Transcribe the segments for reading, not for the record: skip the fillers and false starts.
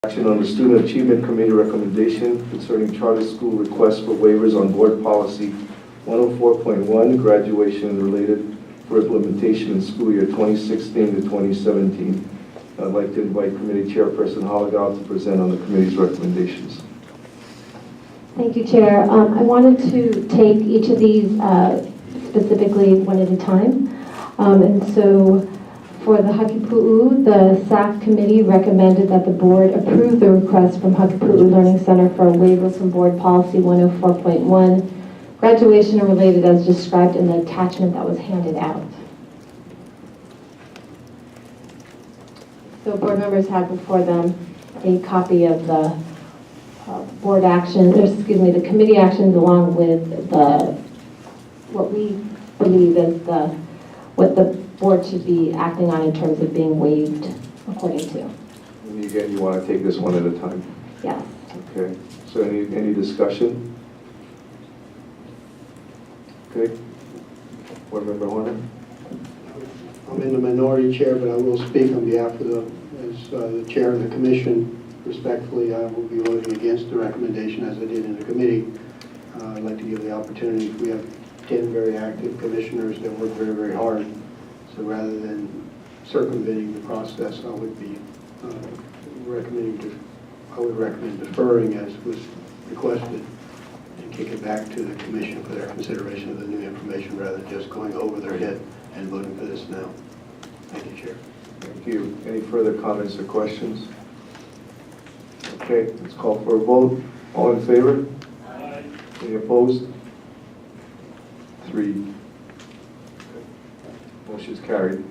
Action on the Student Achievement Committee recommendation concerning charter school requests for waivers on board policy 104.1, graduation and related for implementation in school year 2016 to 2017. I'd like to invite Committee Chairperson Holligal to present on the committee's recommendations. Thank you, Chair. I wanted to take each of these specifically one at a time. And so for the Hakipu'u, the SAC committee recommended that the board approve the request from Hakipu'u Learning Center for a waiver from board policy 104.1, graduation and related as described in the attachment that was handed out. So board members have before them a copy of the board action, the committee actions along with what we believe is what the board should be acting on in terms of being waived according to. And again, you want to take this one at a time? Yes. Okay. So any discussion? Okay. Board Member Horner? I'm in the minority, Chair, but I will speak on behalf of the chair of the commission. Respectfully, I will be voting against the recommendation as I did in the committee. I'd like to give the opportunity. We have 10 very active commissioners that work very, very hard. So rather than circumventing the process, I would recommend deferring as was requested and kick it back to the commission for their consideration of the new information rather than just going over their head and voting for this now. Thank you, Chair. Thank you. Any further comments or questions? Okay, let's call for a vote. All in favor? Aye. Any opposed? 3. Motion's carried.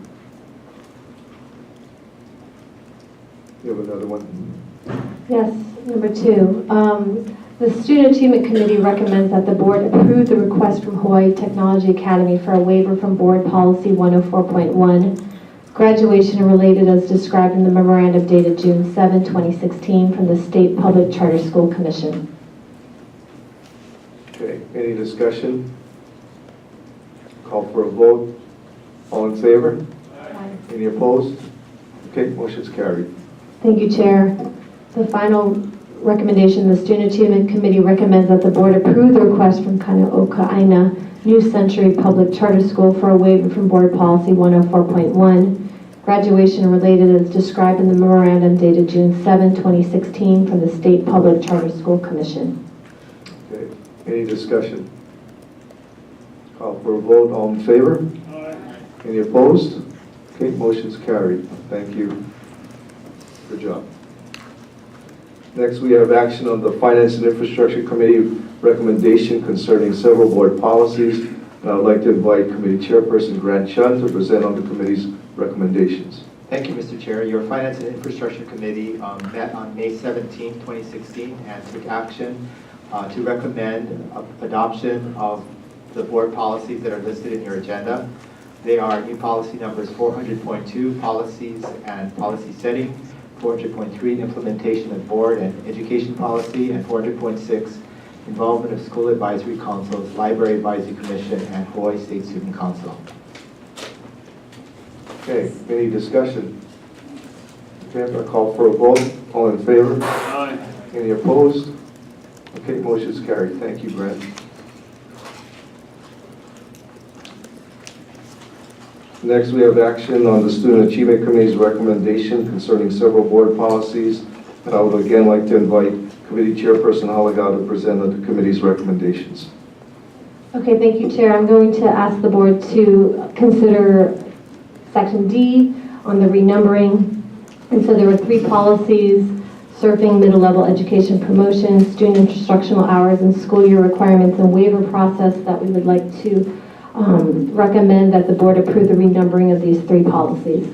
You have another one? Yes, number 2. The Student Achievement Committee recommends that the board approve the request from Hawaii Technology Academy for a waiver from board policy 104.1, graduation and related as described in the memorandum dated June 7, 2016 from the State Public Charter School Commission. Okay, any discussion? Call for a vote. All in favor? Aye. Any opposed? Okay, motion's carried. Thank you, Chair. The final recommendation, the Student Achievement Committee recommends that the board approve the request from Kaneoka New Century Public Charter School for a waiver from board policy 104.1, graduation and related as described in the memorandum dated June 7, 2016 from the State Public Charter School Commission. Okay, any discussion? Call for a vote. All in favor? Aye. Any opposed? Okay, motion's carried. Thank you. Good job. Next, we have action on the Finance and Infrastructure Committee recommendation concerning several board policies. And I would like to invite Committee Chairperson Grant Chun to present on the committee's recommendations. Thank you, Mr. Chair. Your Finance and Infrastructure Committee met on May 17, 2016 and took action to recommend adoption of the board policies that are listed in your agenda. They are new policy numbers 400.2, policies and policy setting, 400.3, implementation of board and education policy, and 400.6, involvement of school advisory councils, library advisory commission, and Hawaii State Student Council. Okay, any discussion? Okay, I'm going to call for a vote. All in favor? Aye. Any opposed? Okay, motion's carried. Thank you, Grant. Next, we have action on the Student Achievement Committee's recommendation concerning several board policies. And I would again like to invite Committee Chairperson Holligal to present on the committee's recommendations. Okay, thank you, Chair. I'm going to ask the board to consider Section D on the renumbering. And so there were 3 policies: surfing, middle level education promotion, student instructional hours, and school year requirements and waiver process that we would like to recommend that the board approve the renumbering of these 3 policies.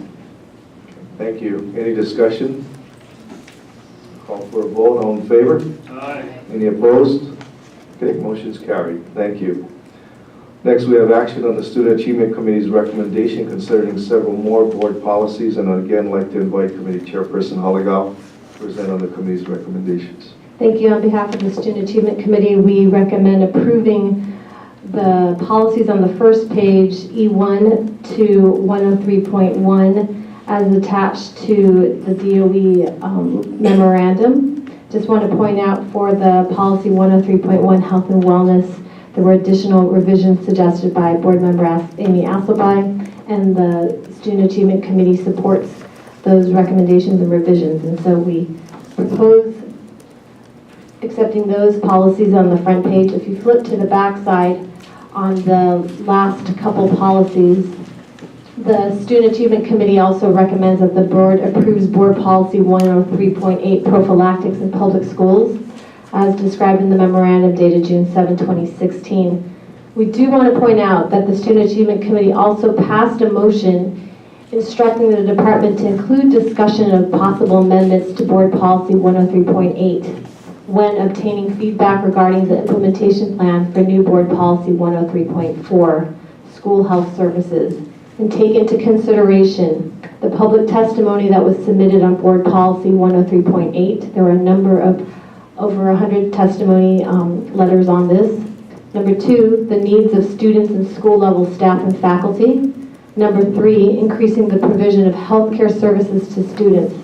Thank you. Any discussion? Call for a vote. All in favor? Aye. Any opposed? Okay, motion's carried. Thank you. Next, we have action on the Student Achievement Committee's recommendation concerning several more board policies, and I'd again like to invite Committee Chairperson Holligal to present on the committee's recommendations. Thank you. On behalf of the Student Achievement Committee, we recommend approving the policies on the first page, E1 to 103.1, as attached to the DOE memorandum. Just want to point out for the policy 103.1 health and wellness, there were additional revisions suggested by board member Amy Asselby, and the Student Achievement Committee supports those recommendations and revisions. And so we propose accepting those policies on the front page. If you flip to the back side on the last couple policies, the Student Achievement Committee also recommends that the board approves Board Policy 103.8 prophylactics in public schools, as described in the memorandum dated June 7, 2016. We do want to point out that the Student Achievement Committee also passed a motion instructing the department to include discussion of possible amendments to Board Policy 103.8 when obtaining feedback regarding the implementation plan for new Board Policy 103.4, School Health Services, and take into consideration the public testimony that was submitted on Board Policy 103.8. There were a number of over 100 testimony letters on this. Number 2, the needs of students and school level staff and faculty. Number 3, increasing the provision of healthcare services to students.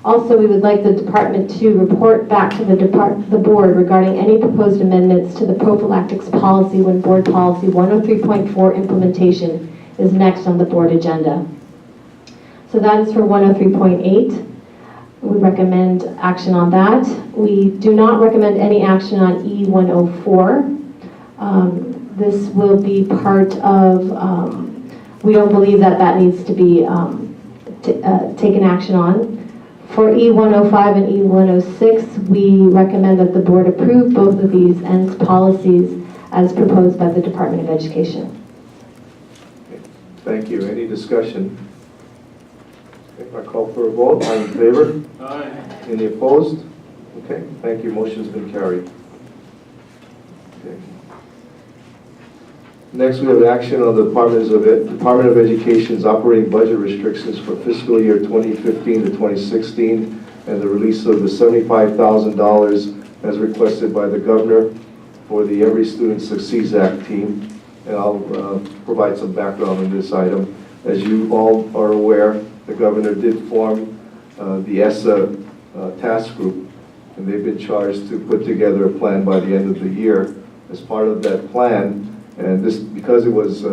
Also, we would like the department to report back to the board regarding any proposed amendments to the prophylactics policy when Board Policy 103.4 implementation is next on the board agenda. So that is for 103.8. We recommend action on that. We do not recommend any action on E104. This will be part of, we don't believe that that needs to be taken action on. For E105 and E106, we recommend that the board approve both of these ENDS policies as proposed by the Department of Education. Thank you. Any discussion? Okay, I call for a vote. All in favor? Aye. Any opposed? Okay, thank you. Motion's been carried. Okay. Next, we have action on the Department of Education's operating budget restrictions for fiscal year 2015 to 2016 and the release of the $75,000 as requested by the governor for the Every Student Succeeds Act team. And I'll provide some background on this item. As you all are aware, the governor did form the ESSA task group, and they've been charged to put together a plan by the end of the year. As part of that plan, and this, because it was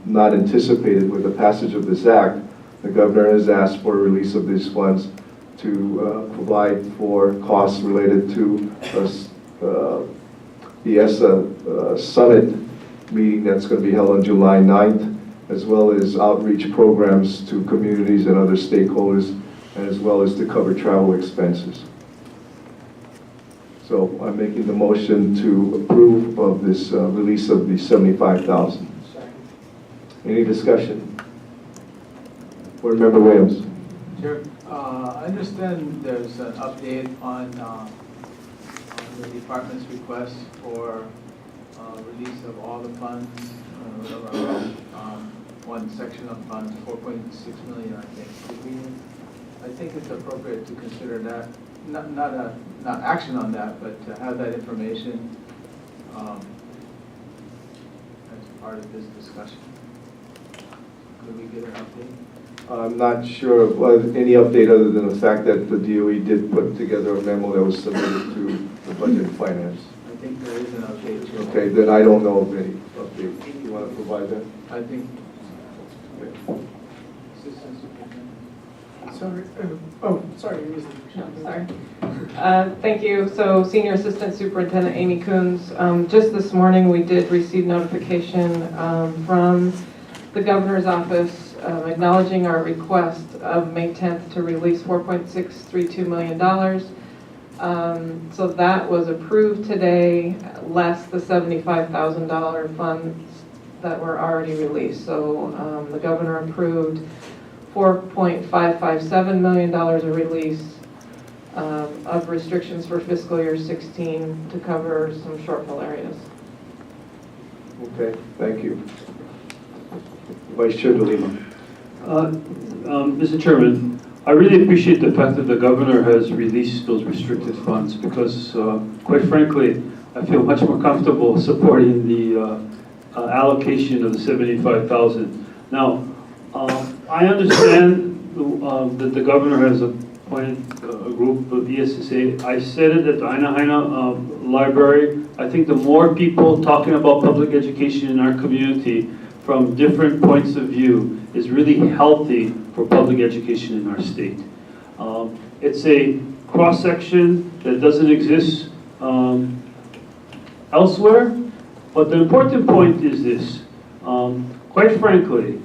not anticipated with the passage of this act, the governor has asked for a release of these funds to provide for costs related to the ESSA summit meeting that's going to be held on July 9th, as well as outreach programs to communities and other stakeholders, as well as to cover travel expenses. So I'm making the motion to approve of this release of the $75,000. Any discussion? Board Member Williams. Chair, I understand there's an update on the department's request for release of all the funds, one section of funds, 4.6 million, I think. I think it's appropriate to consider that, not action on that, but to have that information as part of this discussion. Could we get an update? I'm not sure of any update other than the fact that the DOE did put together a memo that was submitted to the Budget and Finance. I think there is an update too. Okay, then I don't know of any update. You want to provide that? I think. Okay. Assistant Superintendent. Sorry. No, sorry. Thank you. So Senior Assistant Superintendent Amy Coons, just this morning we did receive notification from the Governor's Office acknowledging our request of May 10th to release $4.632 million. So that was approved today, less the $75,000 funds that were already released. So the Governor approved $4.557 million of release of restrictions for fiscal year 16 to cover some shortfall areas. Okay, thank you. Vice Chair De Lima. Mr. Chairman, I really appreciate the fact that the governor has released those restricted funds because, quite frankly, I feel much more comfortable supporting the allocation of the $75,000. Now, I understand that the governor has appointed a group of ESSA. I said it at the Aina Library. I think the more people talking about public education in our community from different points of view is really healthy for public education in our state. It's a cross-section that doesn't exist elsewhere, but the important point is this. Quite frankly,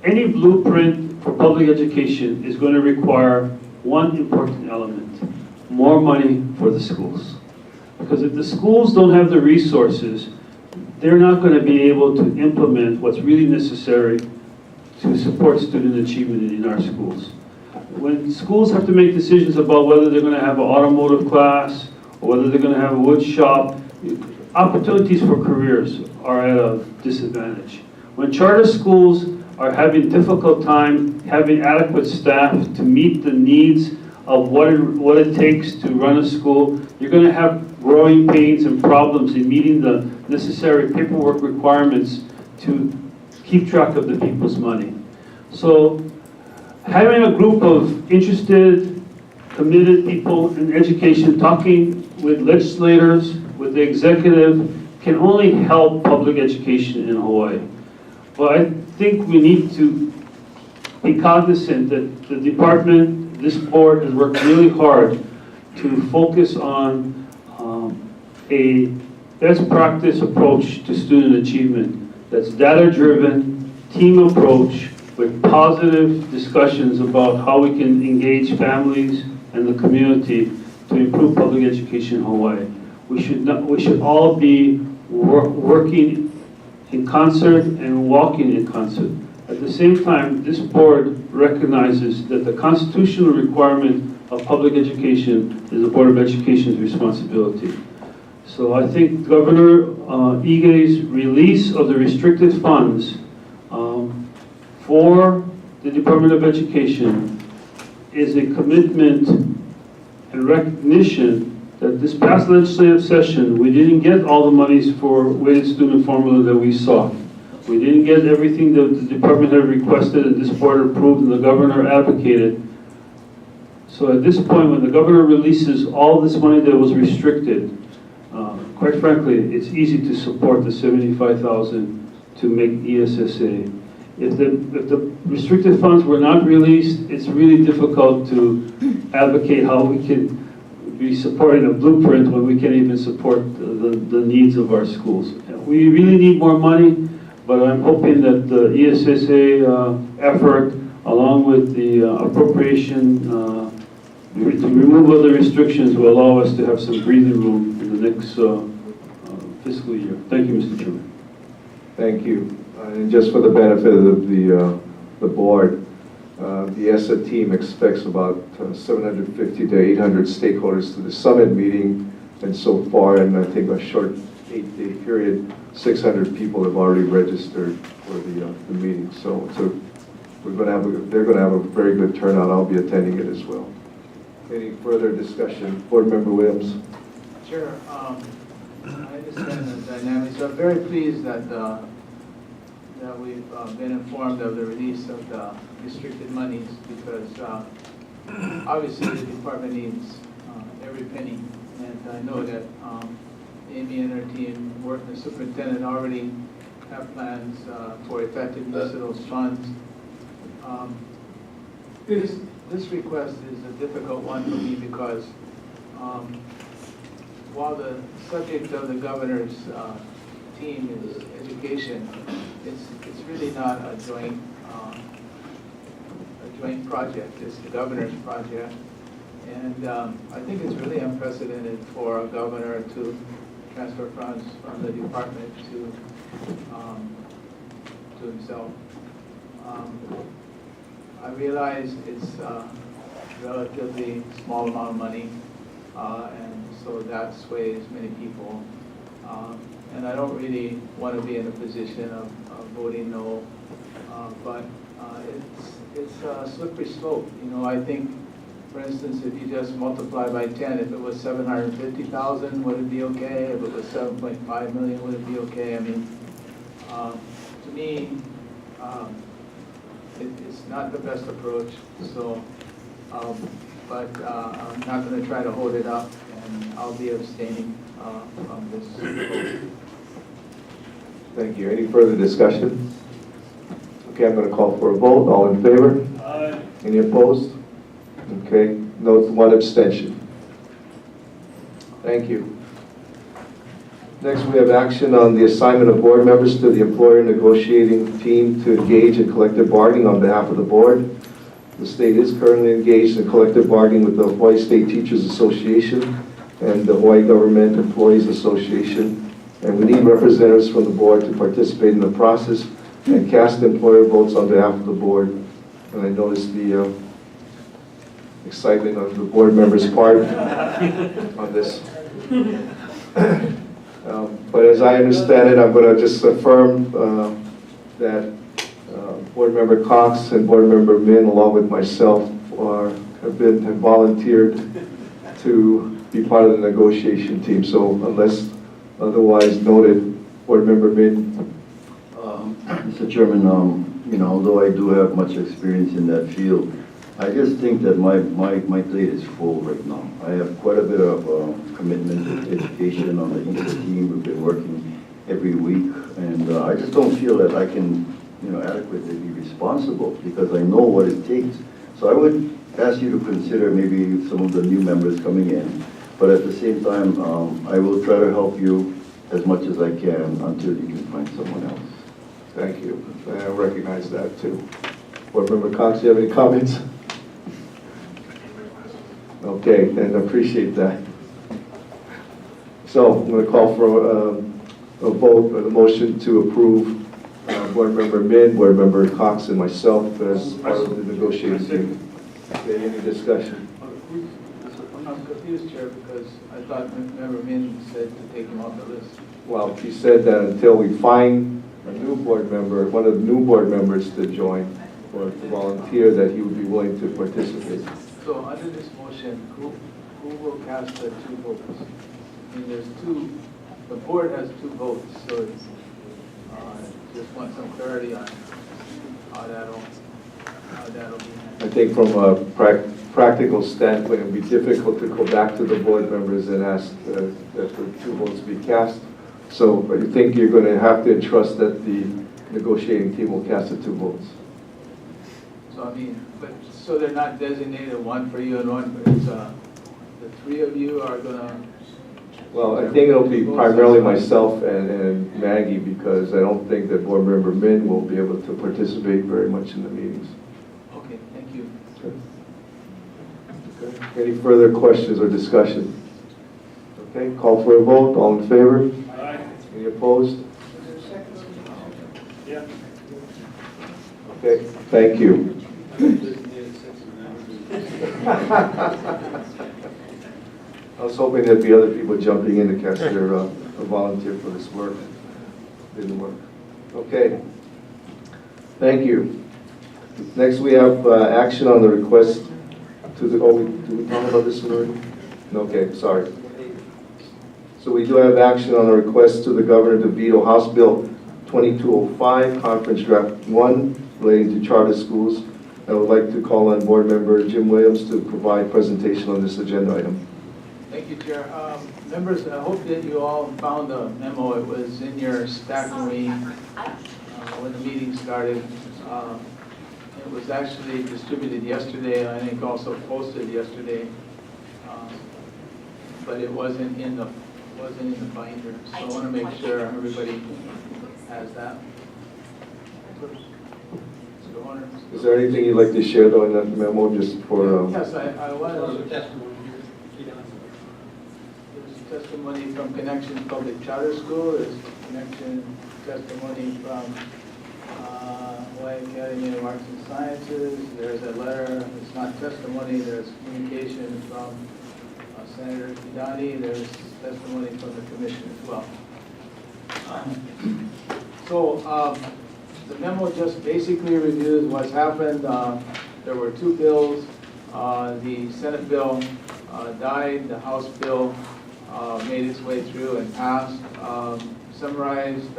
any blueprint for public education is going to require one important element: more money for the schools. Because if the schools don't have the resources, they're not going to be able to implement what's really necessary to support student achievement in our schools. When schools have to make decisions about whether they're going to have an automotive class or whether they're going to have a wood shop, opportunities for careers are at a disadvantage. When charter schools are having difficult time having adequate staff to meet the needs of what it takes to run a school, you're going to have growing pains and problems in meeting the necessary paperwork requirements to keep track of the people's money. So having a group of interested, committed people in education talking with legislators, with the executive, can only help public education in Hawaii. But I think we need to be cognizant that the department, this board, has worked really hard to focus on a best practice approach to student achievement that's data-driven, team approach with positive discussions about how we can engage families and the community to improve public education in Hawaii. We should all be working in concert and walking in concert. At the same time, this board recognizes that the constitutional requirement of public education is the Board of Education's responsibility. So I think Governor Ige's release of the restricted funds for the Department of Education is a commitment and recognition that this past legislative session, we didn't get all the monies for weighted student formula that we sought. We didn't get everything that the department had requested and this board approved and the governor advocated. So at this point, when the governor releases all this money that was restricted, quite frankly, it's easy to support the $75,000 to make ESSA. If the restricted funds were not released, it's really difficult to advocate how we can be supporting a blueprint when we can't even support the needs of our schools. We really need more money, but I'm hoping that the ESSA effort, along with the appropriation to remove other restrictions, will allow us to have some breathing room in the next fiscal year. Thank you, Mr. Chairman. Thank you. And just for the benefit of the board, the ESSA team expects about 750 to 800 stakeholders to the summit meeting, and so far, in I think a short 8-day period, 600 people have already registered for the meeting. So they're going to have a very good turnout. I'll be attending it as well. Any further discussion? Board Member Williams. Chair, I understand the dynamics. So I'm very pleased that we've been informed of the release of the restricted monies, because obviously the department needs every penny. And I know that Amy and her team, working the superintendent, already have plans for effective use of those funds. This request is a difficult one for me because while the subject of the governor's team is education, it's really not a joint project. It's the governor's project, and I think it's really unprecedented for a governor to transfer funds from the department to himself. I realize it's a relatively small amount of money, and so that sways many people. And I don't really want to be in a position of voting no, but it's a slippery slope. You know, I think, for instance, if you just multiply by 10, if it was 750,000, would it be okay? If it was 7.5 million, would it be okay? I mean, to me, it's not the best approach, so, but I'm not going to try to hold it up, and I'll be abstaining from this vote. Thank you. Any further discussion? Okay, I'm going to call for a vote. All in favor? Aye. Any opposed? Okay, no, one abstention. Thank you. Next, we have action on the assignment of board members to the employer negotiating team to engage in collective bargaining on behalf of the board. The state is currently engaged in collective bargaining with the Hawaii State Teachers Association and the Hawaii Government Employees Association, and we need representatives from the board to participate in the process and cast employer votes on behalf of the board. And I noticed the excitement of the board members' part on this. But as I understand it, I'm going to just affirm that Board Member Cox and Board Member Min, along with myself, have volunteered to be part of the negotiation team. So unless otherwise noted, Board Member Min. Mr. Chairman, although I do have much experience in that field, I just think that my plate is full right now. I have quite a bit of commitment to education on the Inter team. We've been working every week, and I just don't feel that I can, adequately be responsible because I know what it takes. So I would ask you to consider maybe some of the new members coming in, but at the same time, I will try to help you as much as I can until you can find someone else. Thank you. I recognize that too. Board Member Cox, do you have any comments? Okay, and I appreciate that. So I'm going to call for a vote, a motion to approve Board Member Min, Board Member Cox, and myself as part of the negotiating team. Okay, any discussion? I'm confused, Chair, because I thought Member Min said to take him off the list. Well, he said that until we find a new board member, one of the new board members to join or to volunteer, that he would be willing to participate. So under this motion, who will cast the two votes? I mean, there's two, the board has two votes, so it's, just want some clarity on how that'll be. I think from a practical standpoint, it would be difficult to go back to the board members and ask that the two votes be cast. So I think you're going to have to entrust that the negotiating team will cast the two votes. So I mean, but, so they're not designated one for you and one for, it's, the three of you are gonna. Well, I think it'll be primarily myself and Maggie, because I don't think that Board Member Min will be able to participate very much in the meetings. Okay, thank you. Okay. Any further questions or discussion? Okay, call for a vote. All in favor? Aye. Any opposed? Yeah. Okay, thank you. I was hoping there'd be other people jumping in to cast their volunteer for this work. Didn't work. Okay. Thank you. Next, we have action on the request to the. Oh, did we talk about this already? Okay, sorry. So we do have action on a request to the governor to veto House Bill 2205, Conference Draft 1, relating to charter schools. I would like to call on Board Member Jim Williams to provide presentation on this agenda item. Thank you, Chair. Members, I hope that you all found the memo. It was in your stack when the meeting started. It was actually distributed yesterday, and I think also posted yesterday, but it wasn't in the binder. So I want to make sure everybody has that. Is there anything you'd like to share though in that memo, just for? Yes, I was. There's testimony from Connection Public Charter School. There's testimony from Hawaii Academy of Arts and Sciences. There's a letter. It's not testimony. There's communication from Senator Kidani. There's testimony from the commission as well. So the memo just basically reviews what's happened. There were two bills. The Senate bill died. The House bill made its way through and passed. Summarized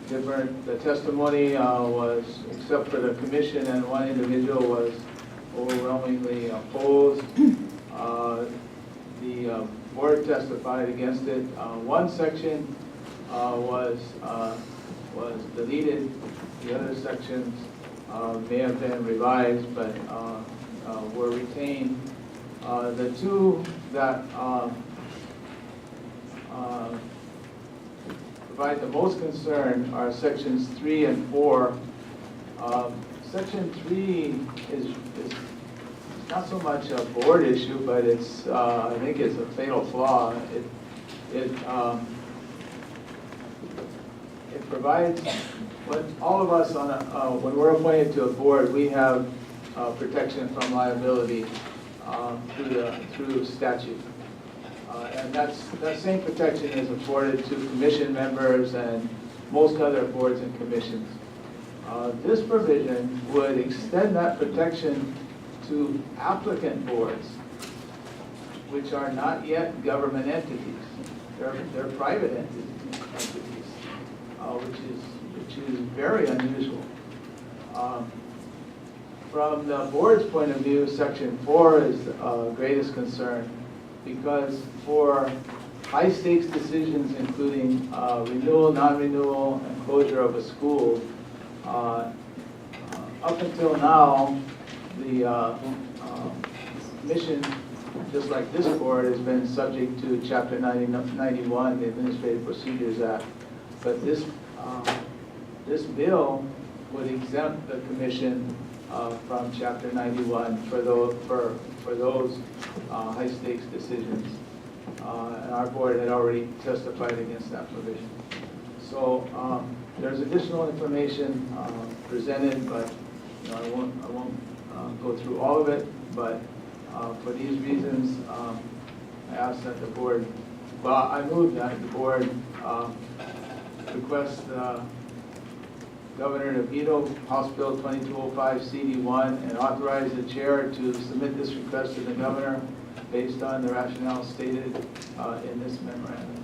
the testimony was, except for the commission and one individual was overwhelmingly opposed. The board testified against it. One section was deleted. The other sections may have been revised, but were retained. The two that provide the most concern are sections 3 and 4. Section 3 is not so much a board issue, but it's I think it's a fatal flaw. It provides what all of us on when we're appointed to a board, we have protection from liability through statute. And that same protection is afforded to commission members and most other boards and commissions. This provision would extend that protection to applicant boards, which are not yet government entities. They're private entities, which is very unusual. From the board's point of view, section 4 is greatest concern, because for high stakes decisions, including renewal, non-renewal, and closure of a school, up until now, the commission, just like this board, has been subject to Chapter 91, the Administrative Procedures Act. But this bill would exempt the commission from Chapter 91 for those high stakes decisions. And our board had already testified against that provision. So there's additional information presented, but I won't go through all of it. But for these reasons, I ask that the board, I move that the board request Governor to veto House Bill 2205 CD1 and authorize the chair to submit this request to the governor based on the rationale stated in this memorandum.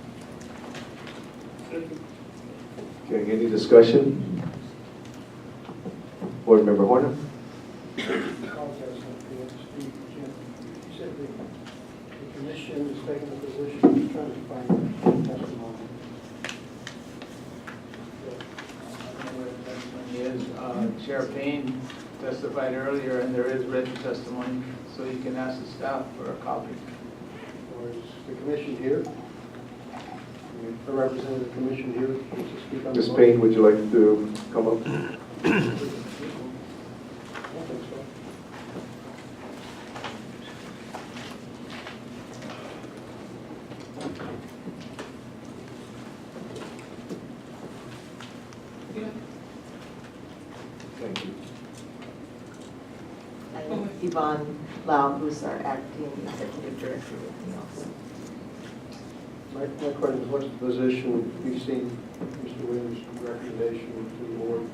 Okay, any discussion? Board Member Horner? You said the commission is taking the position, trying to find testimony. Chair Payne testified earlier, and there is written testimony, so you can ask the staff for a copy. Or is the commission here? The representative of the commission here to speak on the Ms. motion? Payne, would you like to come up? I don't think so. Thank you. I'm Yvonne Lau, who's our acting executive director with me also. My question is, what's the position, we've seen Mr. Williams' recommendation to the board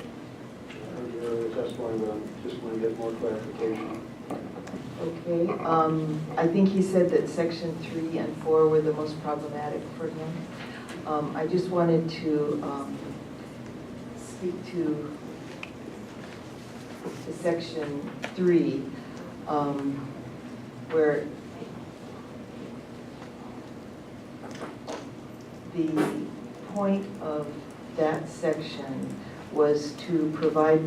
earlier testimony, but I just want to get more clarification. Okay, I think he said that section 3 and 4 were the most problematic for him. I just wanted to speak to section 3, where the point of that section was to provide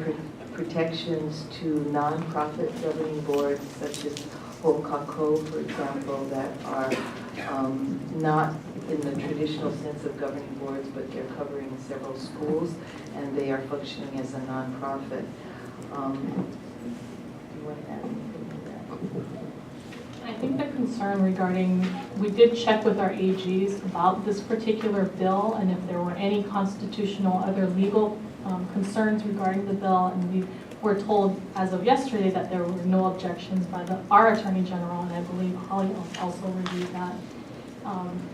protections to nonprofit governing boards such as HOKAKO, for example, that are not in the traditional sense of governing boards, but they're covering several schools and they are functioning as a nonprofit. Do you want to add anything to that? I think the concern regarding, we did check with our AGs about this particular bill and if there were any constitutional other legal concerns regarding the bill, and we were told as of yesterday that there were no objections by our Attorney General, and I believe Holly also reviewed that.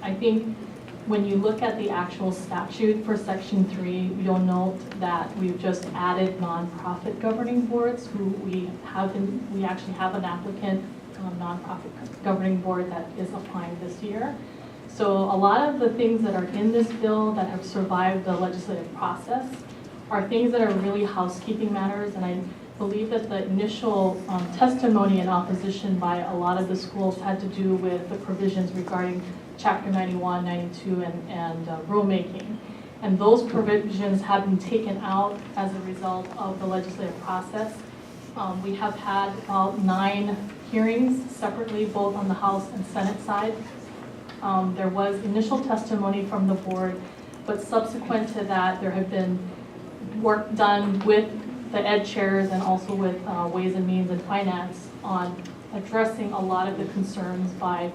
I think when you look at the actual statute for Section 3, you'll note that we've just added nonprofit governing boards who we actually have an applicant nonprofit governing board that is applying this year. So a lot of the things that are in this bill that have survived the legislative process are things that are really housekeeping matters, and I believe that the initial testimony in opposition by a lot of the schools had to do with the provisions regarding Chapter 91, 92, and rulemaking. And those provisions have been taken out as a result of the legislative process. We have had about 9 hearings separately, both on the House and Senate side. There was initial testimony from the board, but subsequent to that, there have been work done with the ed chairs and also with Ways and Means and Finance on addressing a lot of the concerns by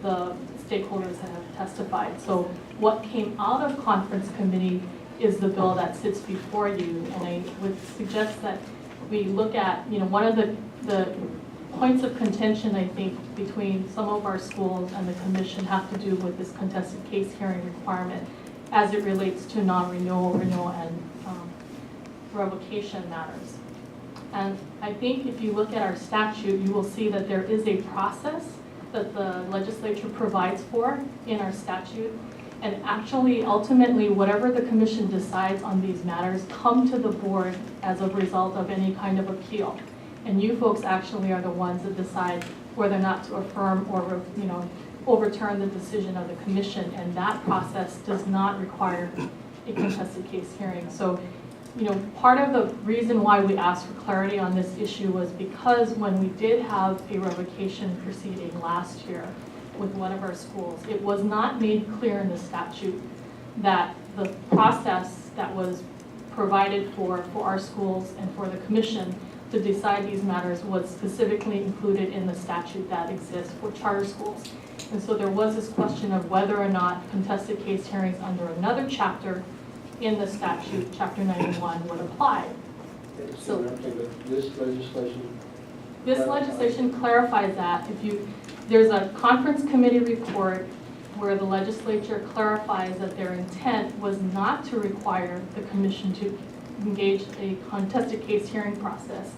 the stakeholders that have testified. So what came out of conference committee is the bill that sits before you, and I would suggest that we look at, one of the points of contention, I think, between some of our schools and the commission have to do with this contested case hearing requirement as it relates to non-renewal, renewal, and revocation matters. And I think if you look at our statute, you will see that there is a process that the legislature provides for in our statute. And actually, ultimately, whatever the commission decides on these matters come to the board as a result of any kind of appeal. And you folks actually are the ones that decide whether or not to affirm or, overturn the decision of the commission. And that process does not require a contested case hearing. So, part of the reason why we asked for clarity on this issue was because when we did have a revocation proceeding last year with one of our schools, it was not made clear in the statute that the process that was provided for our schools and for the commission to decide these matters was specifically included in the statute that exists for charter schools. And so there was this question of whether or not contested case hearings under another chapter in the statute, Chapter 91, would apply. So this legislation clarifies that. There's a conference committee report where the legislature clarifies that their intent was not to require the commission to engage a contested case hearing process.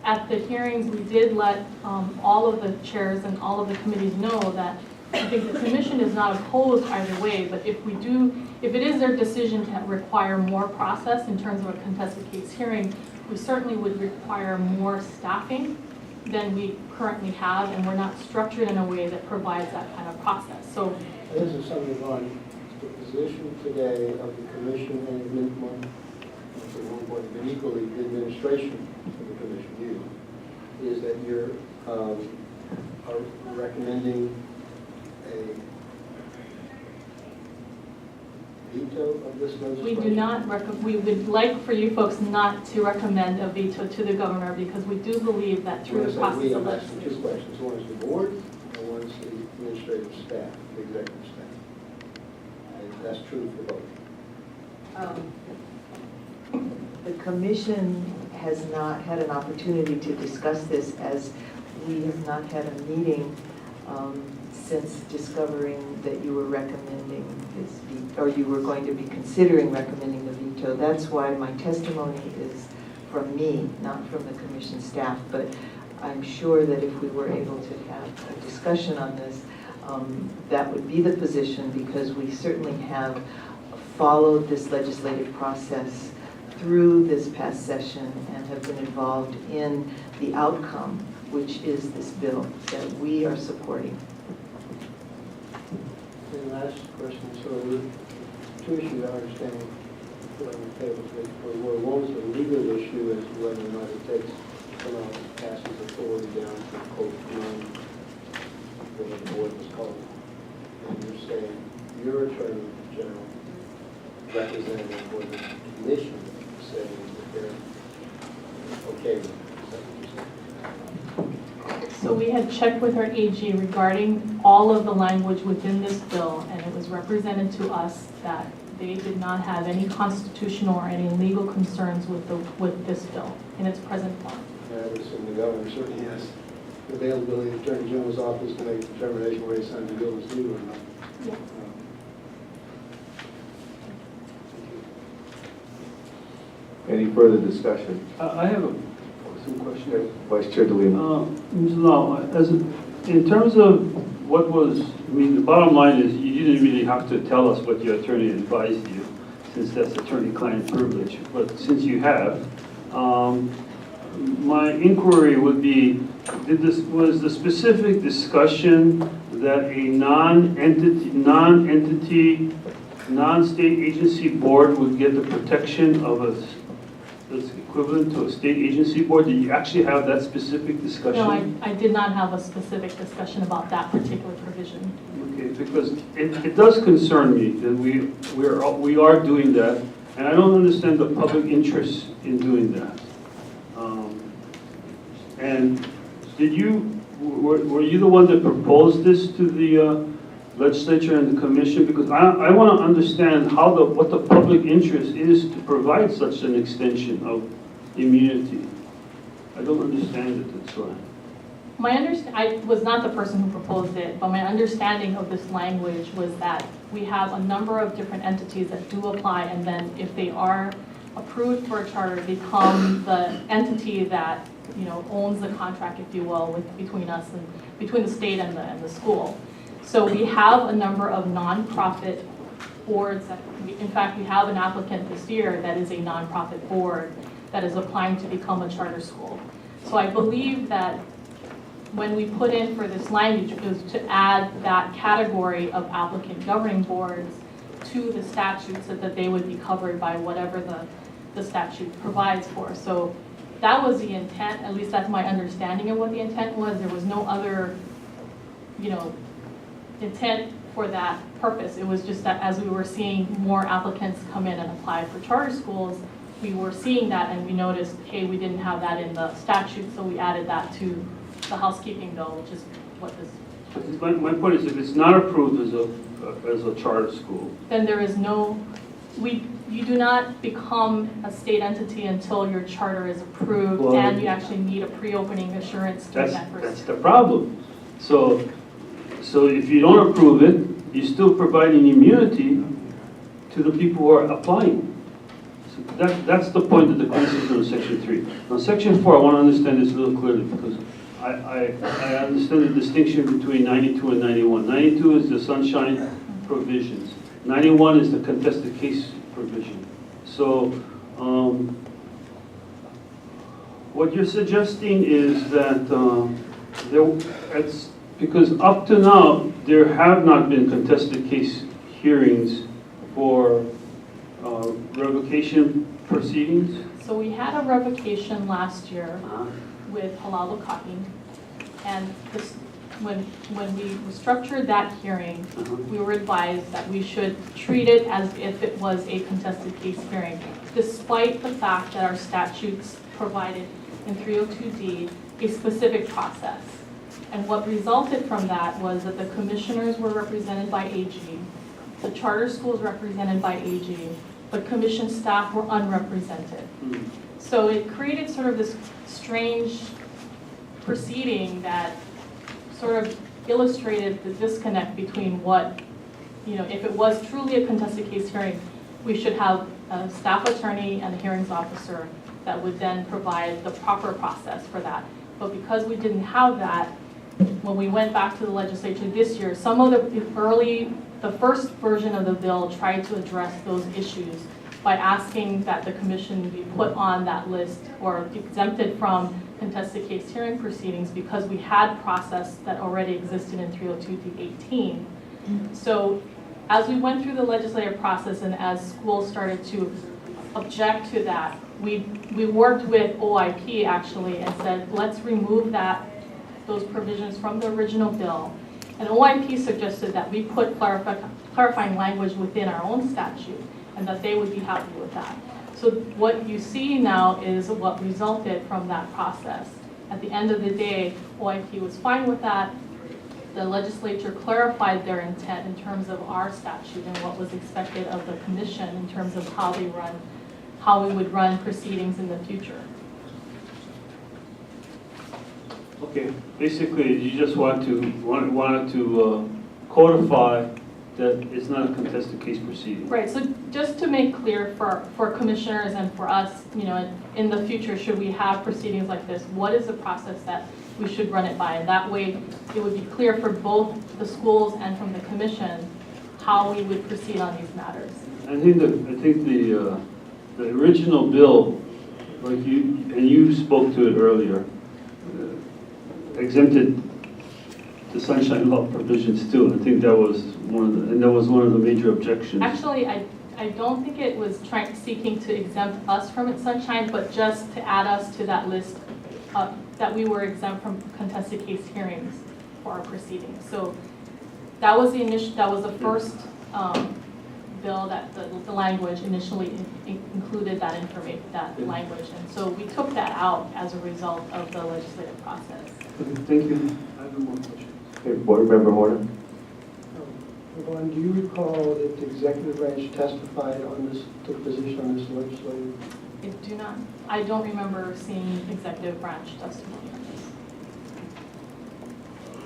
At the hearings, we did let all of the chairs and all of the committees know that I think the commission is not opposed either way, but if it is their decision to require more process in terms of a contested case hearing, we certainly would require more staffing than we currently have, and we're not structured in a way that provides that kind of process. So this is something on the position today of the commission and but equally the administration of the commission, is that you're are recommending a veto of this legislation? we do not we would like for you folks not to recommend a veto to the governor, because we do believe that through the process of I'm asking two legislation. questions. One is the board, and one is the administrative staff, the executive staff. And that's true for both. The commission has not had an opportunity to discuss this, as we have not had a meeting since discovering that you were recommending this veto, or you were going to be considering recommending the veto. That's why my testimony is from me, not from the commission staff. But I'm sure that if we were able to have a discussion on this, that would be the position, because we certainly have followed this legislative process through this past session and have been involved in the outcome, which is this bill that we are supporting. And last question, so two issues I understand put on the table. One is the legal issue as to whether or not it takes somehow passes authority down to Code 9, whatever the board was called. And you're saying your attorney general representative for the commission saying that they're okay with it. Is that what you're saying? So we had checked with our AG regarding all of the language within this bill, and it was represented to us that they did not have any constitutional or any legal concerns with this bill in its present form. I would assume the governor certainly has the availability of the Attorney General's office to make a determination whether something the bill is legal or not. Yeah. Any further discussion? I have some questions. Vice Chair DeLima. Ms. Lau, in terms of what was I mean, the bottom line is, you didn't really have to tell us what your attorney advised you, since that's attorney-client privilege, but since you have, my inquiry would be, was the specific discussion that a non-state agency board would get the protection of that's equivalent to a state agency board? Did you actually have that specific discussion? No, I did not have a specific discussion about that particular provision. Okay, because it does concern me that we are doing that, and I don't understand the public interest in doing that. And were you the one that proposed this to the legislature and the commission? Because I want to understand what the public interest is to provide such an extension of immunity. I don't understand it, that's why. I was not the person who proposed it, but my understanding of this language was that we have a number of different entities that do apply, and then if they are approved for a charter, become the entity that, owns the contract, if you will, between us and between the state and the school. So we have a number of nonprofit boards that, in fact, we have an applicant this year that is a nonprofit board that is applying to become a charter school. So I believe that when we put in for this language, it was to add that category of applicant governing boards to the statute so that they would be covered by whatever the statute provides for. So that was the intent, at least that's my understanding of what the intent was. There was no other, intent for that purpose. It was just that as we were seeing more applicants come in and apply for charter schools, we were seeing that and we noticed, hey, we didn't have that in the statute, so we added that to the housekeeping bill, which is what this. My point is, if it's not approved as a charter school, then there is no, you do not become a state entity until your charter is approved, well, and you actually need a pre-opening assurance during that first. That's the problem. So if you don't approve it, you're still providing immunity to the people who are applying. So that's the point of the criticism of Section 3. Now, Section 4, I want to understand this a little clearly, because I understand the distinction between 92 and 91. 92 is the sunshine provisions. 91 is the contested case provision. So what you're suggesting is that because up to now, there have not been contested case hearings for revocation proceedings? So we had a revocation last year with Halal Lukahi, and this, when we structured that hearing, we were advised that we should treat it as if it was a contested case hearing, despite the fact that our statutes provided in 302D a specific process. And what resulted from that was that the commissioners were represented by AG, the charter schools represented by AG, but commission staff were unrepresented. So it created sort of this strange proceeding that sort of illustrated the disconnect between what, if it was truly a contested case hearing, we should have a staff attorney and a hearings officer that would then provide the proper process for that. But because we didn't have that, when we went back to the legislature this year, some of the first version of the bill tried to address those issues by asking that the commission be put on that list or exempted from contested case hearing proceedings because we had process that already existed in 302D18. So as we went through the legislative process and as schools started to object to that, we worked with OIP actually and said, let's remove those provisions from the original bill. And OIP suggested that we put clarifying language within our own statute and that they would be happy with that. So what you see now is what resulted from that process. At the end of the day, OIP was fine with that. The legislature clarified their intent in terms of our statute and what was expected of the commission in terms of how we would run proceedings in the future. Okay, basically, you just wanted to codify that it's not a contested case proceeding. Right, so just to make clear for commissioners and for us, in the future, should we have proceedings like this, what is the process that we should run it by. And that way, it would be clear for both the schools and from the commission how we would proceed on these matters. I think the original bill, like you spoke to it earlier, exempted the sunshine law provisions too. I think that was one of the major objections. Actually, I don't think it was seeking to exempt us from its sunshine, but just to add us to that list that we were exempt from contested case hearings for our proceedings. So that was the first bill that the language initially included that information, that language. And so we took that out as a result of the legislative process. Thank you. I have no more questions. Okay, Board Member Horner? Yvonne, do you recall that the executive branch testified on this, took position on this legislative? I don't remember seeing executive branch testimony on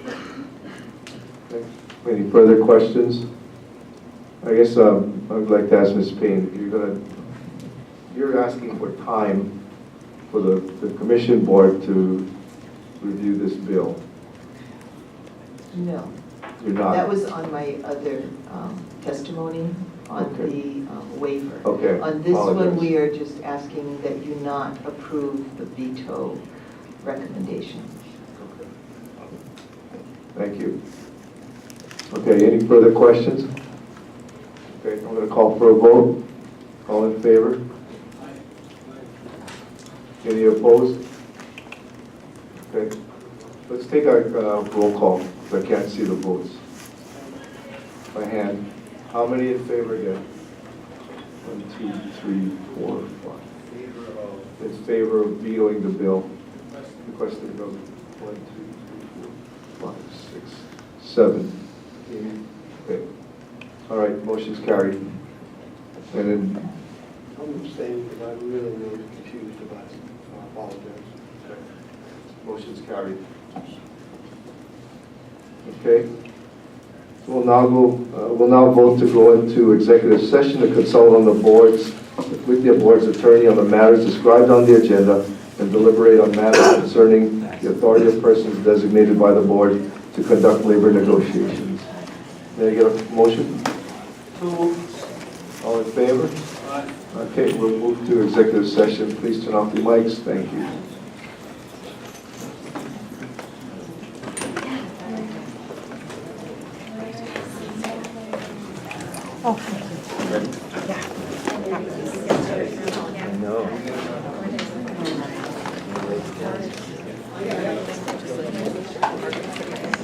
this. Okay. Any further questions? I guess I'd like to ask Ms. Payne, you're asking for time for the commission board to review this bill. No. You're not? That was on my other testimony on Okay. the waiver. Okay. On this one, Apologize. we are just asking that you not approve the veto recommendation. Thank you. Okay, any further questions? Okay, I'm going to call for a vote. All in favor? Any opposed? Okay, let's take our roll call, because I can't see the votes by hand. How many in favor again? 1, 2, 3, 4, 5. In favor of vetoing the bill. Requested the bill. 1, 2, 3, 4, 5, 6, 7. Okay. All right, motion's carried. And then, I'm abstaining because I'm really, really confused about it. I apologize. motion's carried. Okay. We'll now vote to go into executive session to consult on the board's attorney on the matters described on the agenda and deliberate on matters concerning the authority of persons designated by the board to conduct labor negotiations. May I get a motion? All in favor? Aye. Okay, we'll move to executive session. Please turn off the mics. Thank you. No.